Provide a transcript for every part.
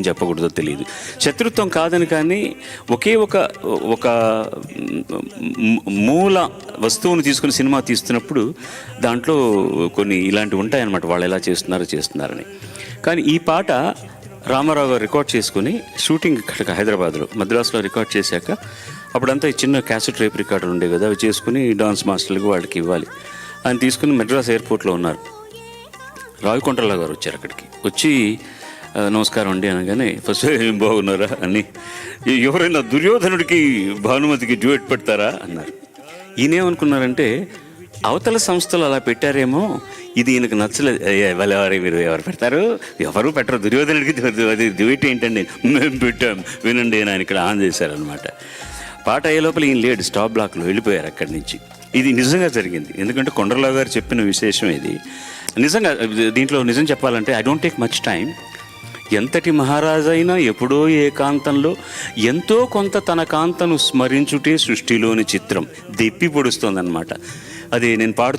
చెప్పకూడదో తెలియదు. శత్రుత్వం కాదని, కానీ ఒకే ఒక ఒక మూల వస్తువును తీసుకుని సినిమా తీస్తున్నప్పుడు దాంట్లో కొన్ని ఇలాంటివి ఉంటాయన్నమాట, వాళ్ళు ఎలా చేస్తున్నారని. కానీ ఈ పాట రామారావు గారు రికార్డ్ చేసుకుని షూటింగ్ ఇక్కడ హైదరాబాద్లో మద్రాసులో రికార్డ్ చేశాక, అప్పుడంతా ఈ చిన్న క్యాసెట్ రేప్ రికార్డులు ఉండే కదా, అవి చేసుకుని డాన్స్ మాస్టర్లకు వాళ్ళకి ఇవ్వాలి. ఆయన తీసుకుని మద్రాస్ ఎయిర్పోర్ట్లో ఉన్నారు. రావికొండరావు గారు వచ్చారు అక్కడికి. వచ్చి నమస్కారం అండి అనగానే ఫస్ట్ ఏం బాగున్నారా అని, ఎవరైనా దుర్యోధనుడికి భానుమతికి డ్యూయట్ పెడతారా అన్నారు. ఈయనేమనుకున్నారంటే అవతల సంస్థలు అలా పెట్టారేమో, ఇది ఈయనకు నచ్చలేదు. మీరు ఎవరు పెడతారు, ఎవరు పెట్టరు, దుర్యోధనుడికి అది డ్యూయట్ ఏంటండి, మేము పెట్టాం వినండి అని ఆయన ఇక్కడ ఆన్ చేశారనమాట. పాట అయ్యే లోపల ఈయన లేడు, స్టాప్ బ్లాక్లో వెళ్ళిపోయారు అక్కడి నుంచి. ఇది నిజంగా జరిగింది. ఎందుకంటే కొండలరావు గారు చెప్పిన విశేషం ఇది. నిజంగా దీంట్లో నిజం చెప్పాలంటే I don't take much time. ఎంతటి మహారాజైనా ఎప్పుడో ఏకాంతంలో ఎంతో కొంత తన కాంతను స్మరించుటే సృష్టిలోని చిత్రం దెప్పి పొడుస్తోందనమాట. అది నేను పాట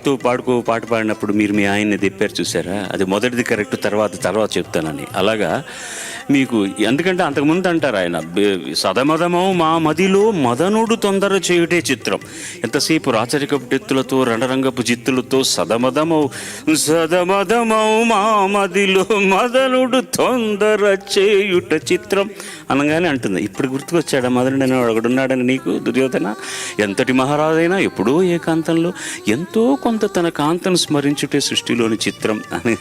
పాడినప్పుడు మీరు మీ ఆయన్ని దెప్పారు చూసారా, అది మొదటిది కరెక్ట్, తర్వాత చెప్తానని. అలాగా మీకు ఎందుకంటే అంతకుముందు అంటారు ఆయన, సదమదమౌ మా మదిలో మదనుడు తొందర చేయుటే చిత్రం. ఎంతసేపు రాచరికపు టెత్తులతో రణరంగపు జిత్తులతో సదమదమౌ మా మదిలో మదనుడు తొందర చేయుట చిత్రం అనగానే అంటుంది, ఇప్పుడు గుర్తుకొచ్చాడా మదనుడు అని ఒకడున్నాడని నీకు దుర్యోధన. ఎంతటి మహారాజైనా ఎప్పుడో ఏకాంతంలో ఎంతో కొంత తన కాంతను స్మరించుటే సృష్టిలోని చిత్రం అని.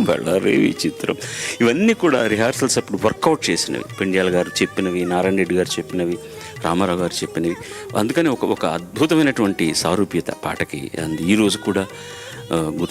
బళ్ళారేవి చిత్రం. ఇవన్నీ కూడా రిహార్సల్స్ అప్పుడు వర్కౌట్ చేసినవి, పెండ్యాల గారు చెప్పినవి, నారాయణ రెడ్డి గారు చెప్పినవి, రామారావు గారు చెప్పినవి. అందుకని ఒక అద్భుతమైనటువంటి సారూప్యత పాటకి. ఈరోజు కూడా గుర్తు